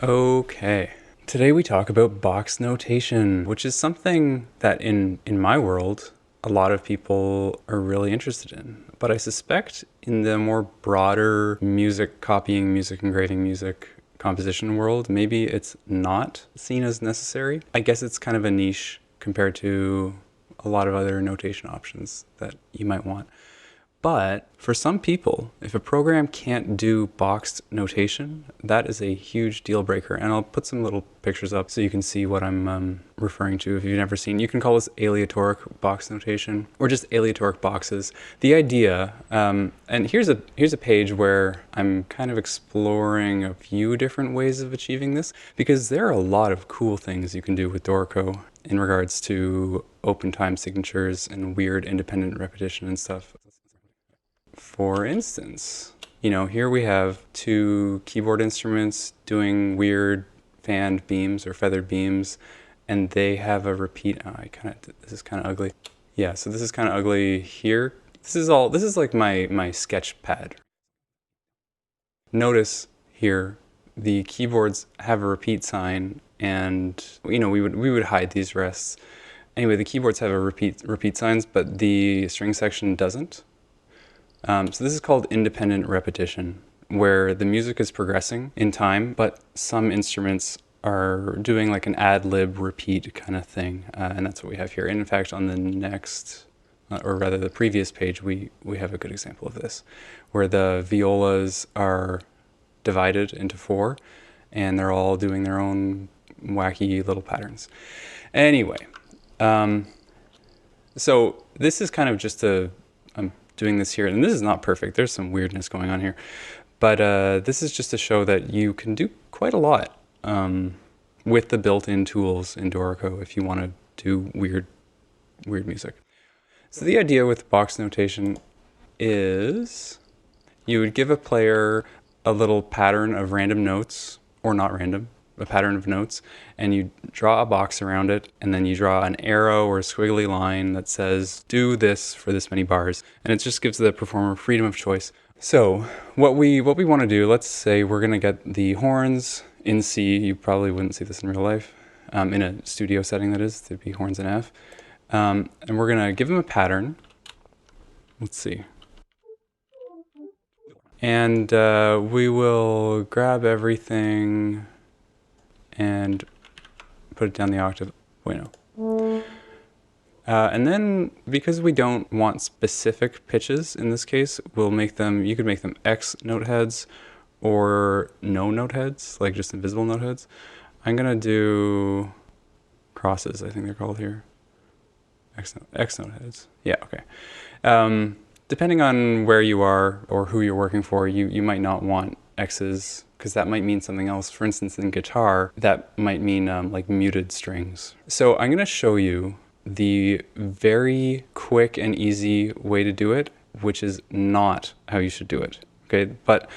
Okay. Today we talk about box notation, which is something that in my world, a lot of people are really interested in. But I suspect in the more broader music copying, music engraving, music composition world, maybe it's not seen as necessary. I guess it's kind of a niche compared to a lot of other notation options that you might want. But for some people, if a program can't do boxed notation, that is a huge deal breaker. And I'll put some little pictures up so you can see what I'm referring to if you've never seen. You can call this aleatoric box notation or just aleatoric boxes. The idea, and here's a page where I'm kind of exploring a few different ways of achieving this, because there are a lot of cool things you can do with Dorico in regards to open time signatures and weird independent repetition and stuff. For instance, here we have two keyboard instruments doing weird fanned beams or feathered beams, and they have a repeat. This is kind of ugly. Yeah, so this is kind of ugly here. This is like my sketch pad. Notice here the keyboards have a repeat sign, and we would hide these rests. Anyway, the keyboards have a repeat signs, but the string section doesn't. So this is called independent repetition, where the music is progressing in time, but some instruments are doing like an ad lib repeat kind of thing, and that's what we have here. And in fact, on the next, or rather the previous page, we have a good example of this, where the violas are divided into four, and they're all doing their own wacky little patterns. Anyway, so this is kind of just I'm doing this here, and this is not perfect. There's some weirdness going on here, but this is just to show that you can do quite a lot with the built-in tools in Dorico if you want to do weird music. So the idea with box notation is you would give a player a little pattern of random notes, or not random, a pattern of notes, and you draw a box around it, and then you draw an arrow or a squiggly line that says do this for this many bars, and it just gives the performer freedom of choice. So what we want to do, let's say we're going to get the horns in C. You probably wouldn't see this in real life, in a studio setting, that is, there'd be horns in F, and we're going to give them a pattern. Let's see. And we will grab everything and put it down the octave. Wait, no. And then, because we don't want specific pitches in this case, you could make them X note heads or no note heads, like just invisible note heads. I'm gonna do crosses, I think they're called here. X note heads. Yeah, okay. Depending on where you are or who you're working for, you might not want X's, because that might mean something else. For instance, in guitar, that might mean like muted strings. So I'm going to show you the very quick and easy way to do it, which is not how you should do it. Okay, but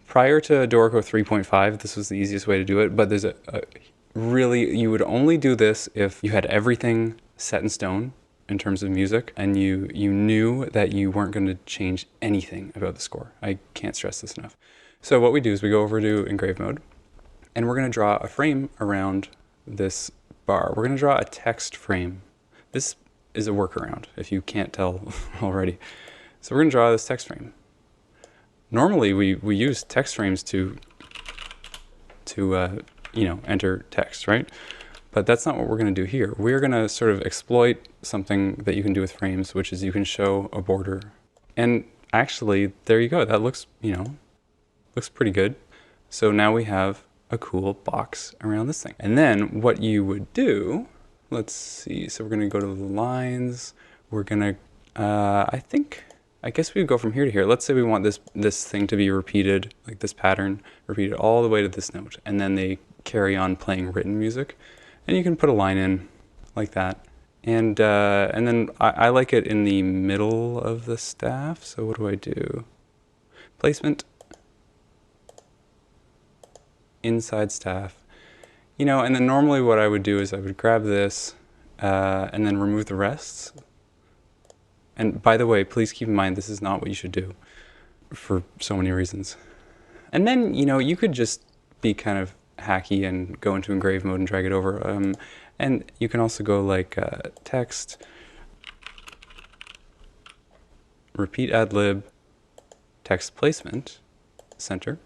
prior to Dorico 3.5, this was the easiest way to do it, but there's you would only do this if you had everything set in stone in terms of music, and you knew that you weren't going to change anything about the score. I can't stress this enough. So what we do is we go over to engrave mode, and we're going to draw a frame around this bar. We're going to draw a text frame. This is a workaround, if you can't tell already. So we're going to draw this text frame. Normally we use text frames to enter text, right? But that's not what we're going to do here. We're going to sort of exploit something that you can do with frames, which is you can show a border. And actually, there you go. That looks pretty good. So now we have a cool box around this thing. And then what you would do, let's see. So we're going to go to the lines. We're going to, I guess we would go from here to here. Let's say we want this thing to be repeated, like this pattern, repeated all the way to this note. And then they carry on playing written music. And you can put a line in like that. And then I like it in the middle of the staff. So what do I do? Placement. Inside staff. And then normally what I would do is I would grab this and then remove the rests. And by the way, please keep in mind, this is not what you should do for so many reasons. And then, you could just be kind of hacky and go into engrave mode and drag it over. And you can also go like text, repeat ad lib, text placement, center,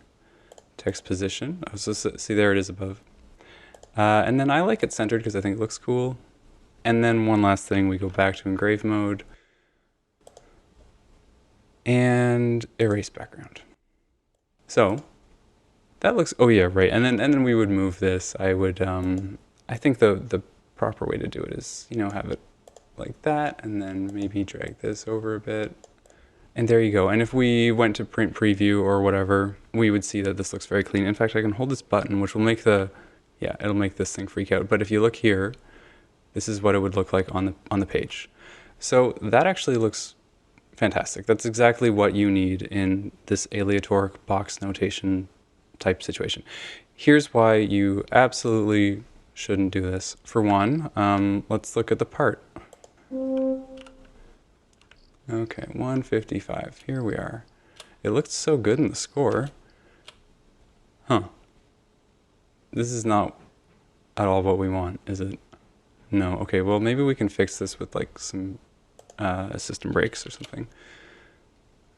text position. Oh, so see, there it is above. And then I like it centered because I think it looks cool. And then one last thing, we go back to engrave mode and erase background. So that looks, oh yeah, right. And then we would move this. I would, I think the proper way to do it is, you know, have it like that, and then maybe drag this over a bit. And there you go. And if we went to print preview or whatever, we would see that this looks very clean. In fact, I can hold this button, which will make it'll make this thing freak out. But if you look here, this is what it would look like on the page. So that actually looks fantastic. That's exactly what you need in this aleatoric box notation type situation. Here's why you absolutely shouldn't do this. For one, let's look at the part. Okay, 155. Here we are. It looked so good in the score. Huh. This is not at all what we want, is it? No. Okay, well, maybe we can fix this with like some system breaks or something.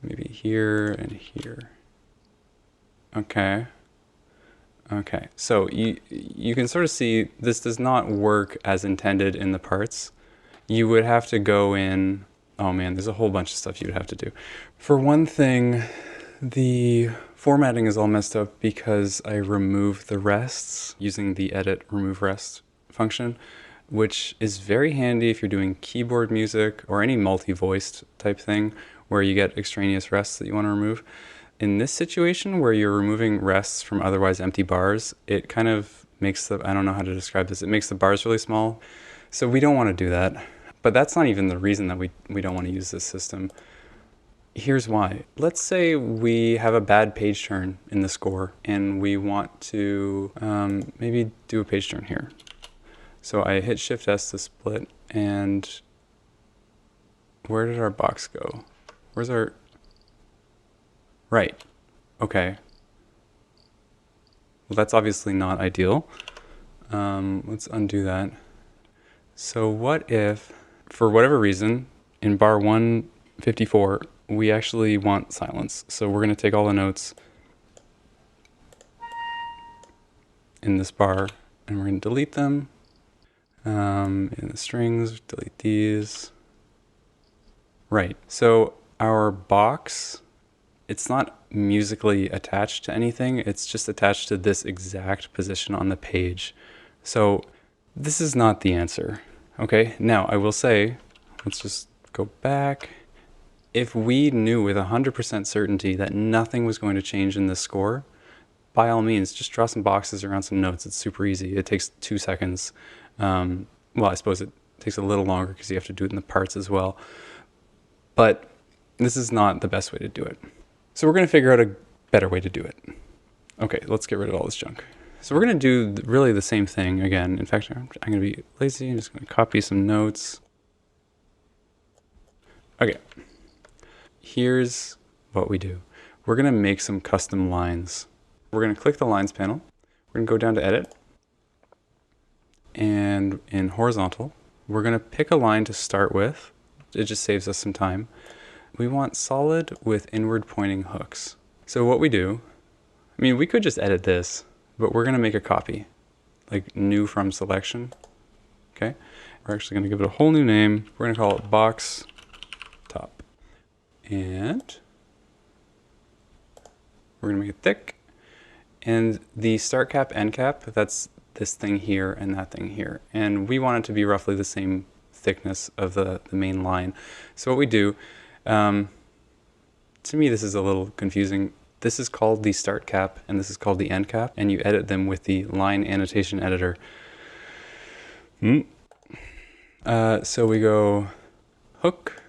Maybe here and here. Okay. Okay, so you can sort of see this does not work as intended in the parts. You would have to go in, oh man, there's a whole bunch of stuff you would have to do. For one thing, the formatting is all messed up because I removed the rests using the edit remove rest function, which is very handy if you're doing keyboard music or any multi-voiced type thing where you get extraneous rests that you want to remove. In this situation where you're removing rests from otherwise empty bars, it kind of makes I don't know how to describe this, it makes the bars really small. So we don't want to do that. But that's not even the reason that we don't want to use this system. Here's why. Let's say we have a bad page turn in the score and we want to maybe do a page turn here. So I hit Shift S to split, and where did our box go? Where's our... Right. Okay. Well, that's obviously not ideal. Let's undo that. So what if, for whatever reason, in bar 154, we actually want silence. So we're going to take all the notes in this bar, and we're going to delete them. In the strings, delete these. Right. So our box... it's not musically attached to anything. It's just attached to this exact position on the page. So this is not the answer. Okay, now I will say, let's just go back. If we knew with 100% certainty that nothing was going to change in this score, by all means, just draw some boxes around some notes. It's super easy. It takes 2 seconds. Well, I suppose it takes a little longer because you have to do it in the parts as well. But this is not the best way to do it. So we're going to figure out a better way to do it. Okay, let's get rid of all this junk. So we're going to do really the same thing again. In fact, I'm going to be lazy. I'm just going to copy some notes. Okay, here's what we do. We're going to make some custom lines. We're going to click the lines panel. We're going to go down to edit. And in horizontal, we're going to pick a line to start with. It just saves us some time. We want solid with inward pointing hooks. So what we do, I mean, we could just edit this, but we're going to make a copy, like new from selection. Okay. We're actually going to give it a whole new name. We're going to call it box top. And we're going to make it thick. And the start cap, end cap, that's this thing here and that thing here. And we want it to be roughly the same thickness of the main line. So what we do, to me this is a little confusing. This is called the start cap and this is called the end cap, and you edit them with the line annotation editor. So we go hook,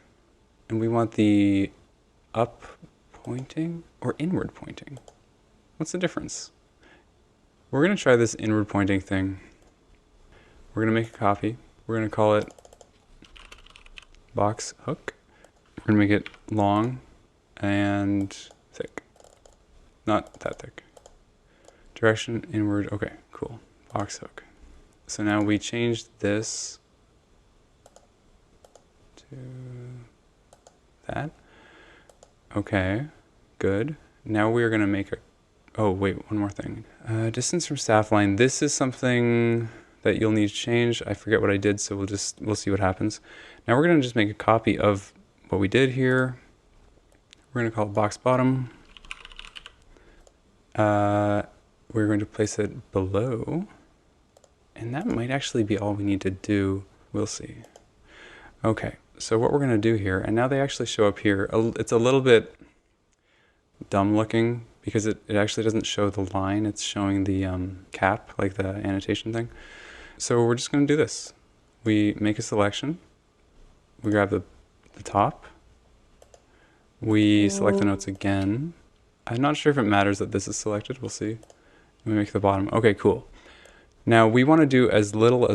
and we want the up pointing or inward pointing. What's the difference? We're going to try this inward pointing thing. We're going to make a copy. We're going to call it box hook. We're going to make it long and thick. Not that thick. Direction inward. Okay, cool. Box hook. So now we changed this to that. Okay, good. Now we're going to make a... Oh, wait, one more thing. Distance from staff line. This is something that you'll need to change. I forget what I did, so we'll see what happens. Now we're going to just make a copy of what we did here. We're going to call it box bottom. We're going to place it below. And that might actually be all we need to do. We'll see. Okay, so what we're going to do here, and now they actually show up here. It's a little bit dumb looking because it actually doesn't show the line. It's showing the cap, like the annotation thing. So we're just going to do this. We make a selection. We grab the top. We select the notes again. I'm not sure if it matters that this is selected. We'll see. We make the bottom. Okay, cool. Now we want to do as little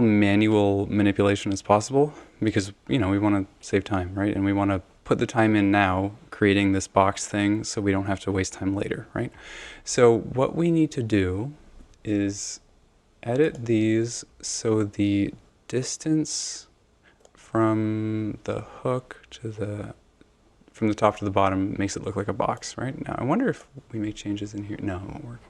manual manipulation as possible because, you know, we want to save time, right? And we want to put the time in now creating this box thing so we don't have to waste time later, right? So what we need to do is edit these so the distance from the hook to from the top to the bottom makes it look like a box, right? Now I wonder if we make changes in here. No, it won't work.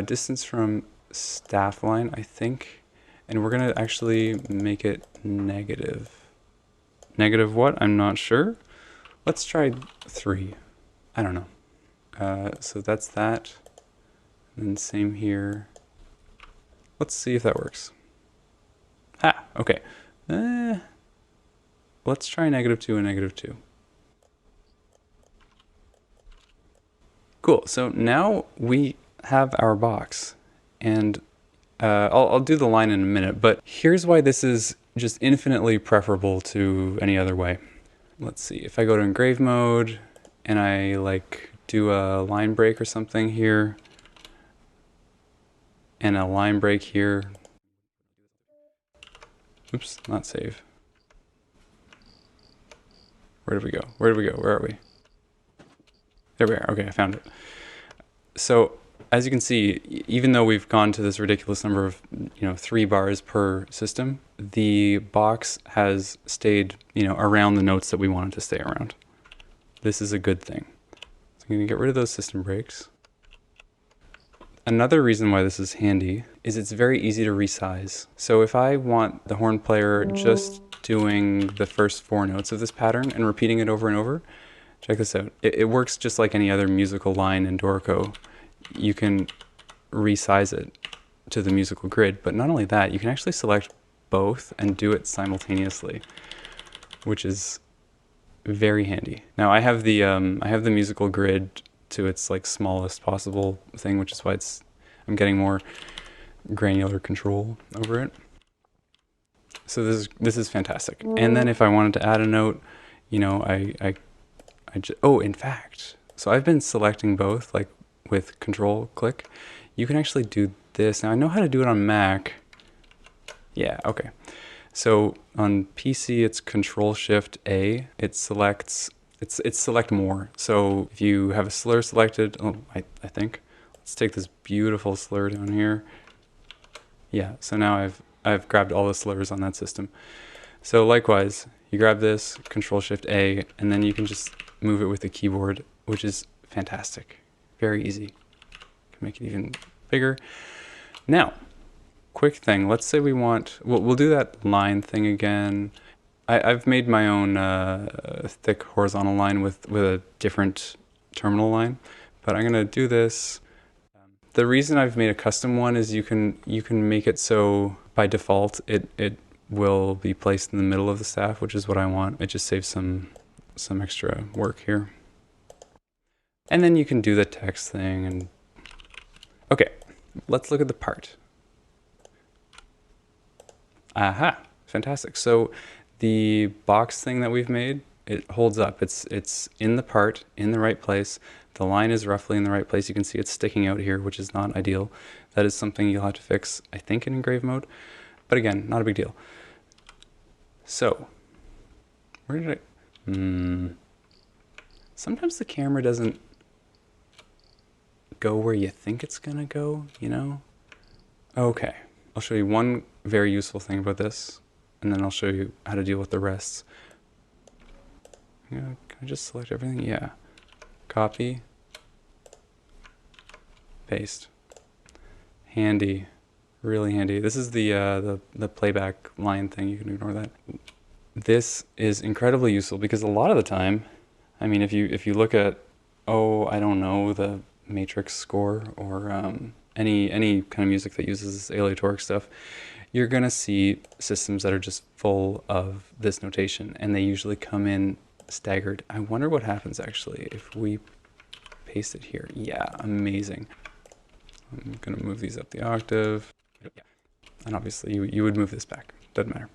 Distance from staff line, I think, and we're gonna actually make it negative. Negative what? I'm not sure. Let's try 3. I don't know. So that's that. And same here. Let's see if that works. Ah, okay. Let's try -2 and -2. Cool, so now we have our box, and I'll do the line in a minute, but here's why this is just infinitely preferable to any other way. Let's see, if I go to engrave mode, and I like do a line break or something here, and a line break here. Oops, not save. Where did we go? Where did we go? Where are we? There we are. Okay, I found it. So as you can see, even though we've gone to this ridiculous number of, 3 bars per system, the box has stayed, around the notes that we want it to stay around. This is a good thing. So I'm going to get rid of those system breaks. Another reason why this is handy is it's very easy to resize. So if I want the horn player just doing the first 4 notes of this pattern and repeating it over and over, check this out. It works just like any other musical line in Dorico. You can resize it to the musical grid, but not only that, you can actually select both and do it simultaneously, which is very handy. Now I have the musical grid to its like smallest possible thing, which is why I'm getting more granular control over it. So this is fantastic. And then if I wanted to add a note, in fact, so I've been selecting both, like with control click. You can actually do this. Now I know how to do it on Mac. Yeah, okay. So on PC, it's Control Shift A. It selects, it's select more. So if you have a slur selected, I think, let's take this beautiful slur down here. Yeah, so now I've grabbed all the slurs on that system. So likewise, you grab this, Control Shift A, and then you can just move it with the keyboard, which is fantastic. Very easy. Can make it even bigger. Now, quick thing. Let's say we want, we'll do that line thing again. I've made my own thick horizontal line with a different terminal line, but I'm gonna do this. The reason I've made a custom one is you can make it so by default it will be placed in the middle of the staff, which is what I want. It just saves some extra work here. And then you can do the text thing. And okay, let's look at the part. Aha, fantastic. So the box thing that we've made, it holds up. It's in the part, in the right place. The line is roughly in the right place. You can see it's sticking out here, which is not ideal. That is something you'll have to fix, I think, in engrave mode. But again, not a big deal. So, where did I... Sometimes the camera doesn't go where you think it's gonna go, you know? Okay, I'll show you one very useful thing about this, and then I'll show you how to deal with the rest. Can I just select everything? Yeah. Copy. Paste. Handy. Really handy. This is the playback line thing. You can ignore that. This is incredibly useful because a lot of the time, I mean, if you look at, oh, I don't know, the Matrix score or any kind of music that uses this aleatoric stuff, you're gonna see systems that are just full of this notation, and they usually come in staggered. I wonder what happens actually if we paste it here. Yeah, amazing. I'm gonna move these up the octave. And obviously you would move this back, doesn't matter.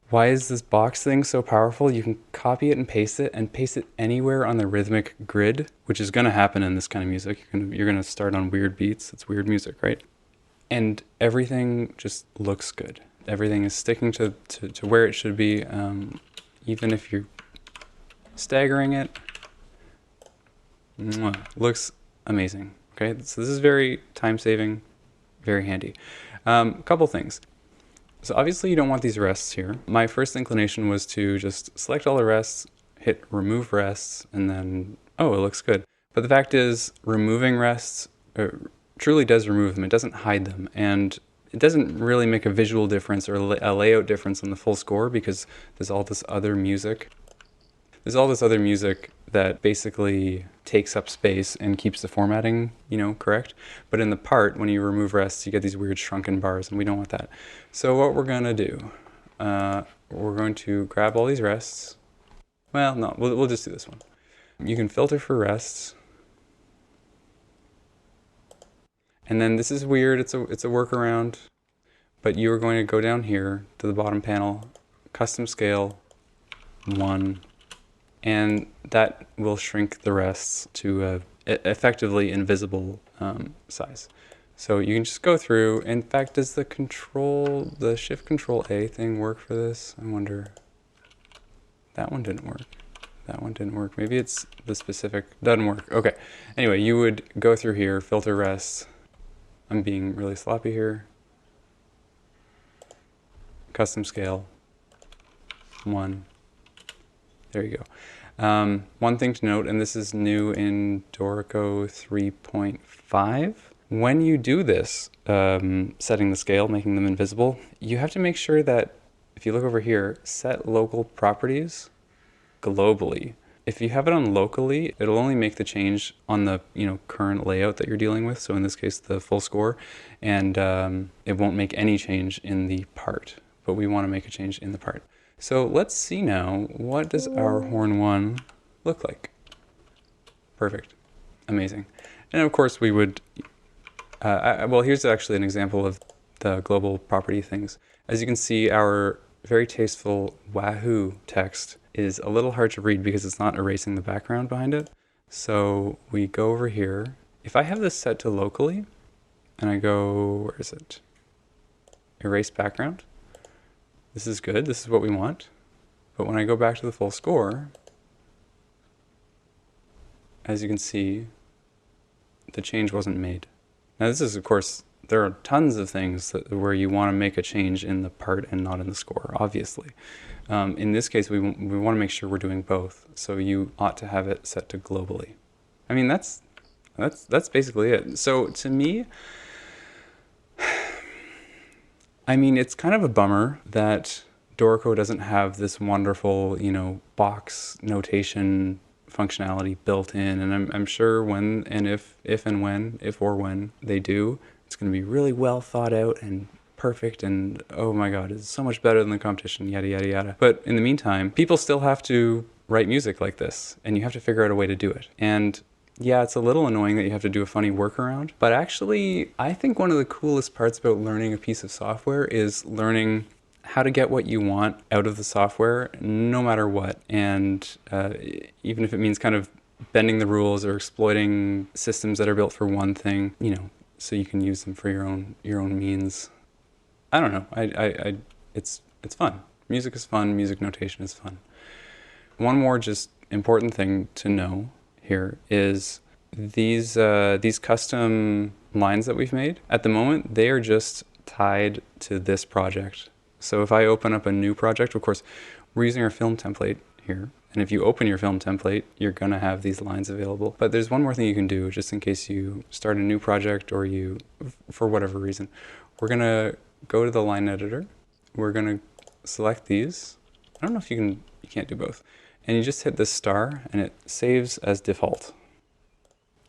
Why is this box thing so powerful? You can copy it and paste it anywhere on the rhythmic grid, which is gonna happen in this kind of music. You're gonna start on weird beats. It's weird music, right? And everything just looks good. Everything is sticking to where it should be, even if you're staggering it. Looks amazing. Okay, so this is very time-saving, very handy. Couple things. So obviously you don't want these rests here. My first inclination was to just select all the rests, hit remove rests, and then, oh, it looks good. But the fact is, removing rests truly does remove them. It doesn't hide them. And it doesn't really make a visual difference or a layout difference in the full score because there's all this other music. There's all this other music that basically takes up space and keeps the formatting, you know, correct. But in the part, when you remove rests, you get these weird shrunken bars, and we don't want that. So what we're gonna do, we're going to grab all these rests. Well, no, we'll just do this one. You can filter for rests. And then this is weird, it's a workaround, but you are going to go down here to the bottom panel, custom scale 1, and that will shrink the rests to effectively invisible size. So you can just go through. In fact, does the shift control A thing work for this? I wonder. That one didn't work. That one didn't work. Maybe it's the specific, doesn't work. Okay. Anyway, you would go through here, filter rests. I'm being really sloppy here. Custom scale 1. There you go. One thing to note, and this is new in Dorico 3.5. When you do this, setting the scale, making them invisible, you have to make sure that, if you look over here, set local properties globally. If you have it on locally, it'll only make the change on the current layout that you're dealing with, so in this case the full score, and it won't make any change in the part, but we want to make a change in the part. So let's see now, what does our horn 1 look like? Perfect. Amazing. And of course we would, well, here's actually an example of the global property things. As you can see, our very tasteful Wahoo text is a little hard to read because it's not erasing the background behind it. So we go over here. If I have this set to locally, and I go, where is it? Erase background. This is good, this is what we want. But when I go back to the full score, as you can see, the change wasn't made. Now this is, of course, there are tons of things where you want to make a change in the part and not in the score, obviously. In this case, we want to make sure we're doing both, so you ought to have it set to globally. I mean, that's basically it. So to me, I mean, it's kind of a bummer that Dorico doesn't have this wonderful, box notation functionality built in, and I'm sure when and if or when they do, it's going to be really well thought out and perfect, and oh my god, it's so much better than the competition, yada yada yada. But in the meantime, people still have to write music like this, and you have to figure out a way to do it. And yeah, it's a little annoying that you have to do a funny workaround, but actually, I think one of the coolest parts about learning a piece of software is learning how to get what you want out of the software, no matter what. And even if it means kind of bending the rules or exploiting systems that are built for one thing, so you can use them for your own means. I don't know. It's fun. Music is fun. Music notation is fun. One more just important thing to know here is these custom lines that we've made, at the moment, they are just tied to this project. So if I open up a new project, of course, we're using our film template here. And if you open your film template, you're going to have these lines available. But there's one more thing you can do, just in case you start a new project or you, for whatever reason. We're going to go to the line editor. We're going to select these. I don't know if you can't do both. And you just hit this star, and it saves as default.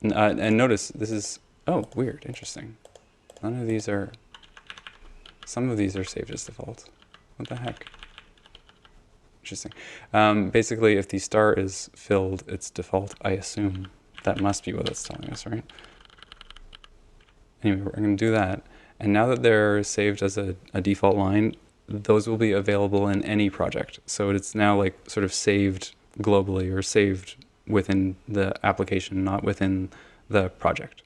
And notice, this is, oh, weird, interesting. None of these are, some of these are saved as default. What the heck? Interesting. Basically, if the star is filled, it's default, I assume. That must be what it's telling us, right? Anyway, we're going to do that. And now that they're saved as a default line, those will be available in any project. So it's now like sort of saved globally or saved within the application, not within the project.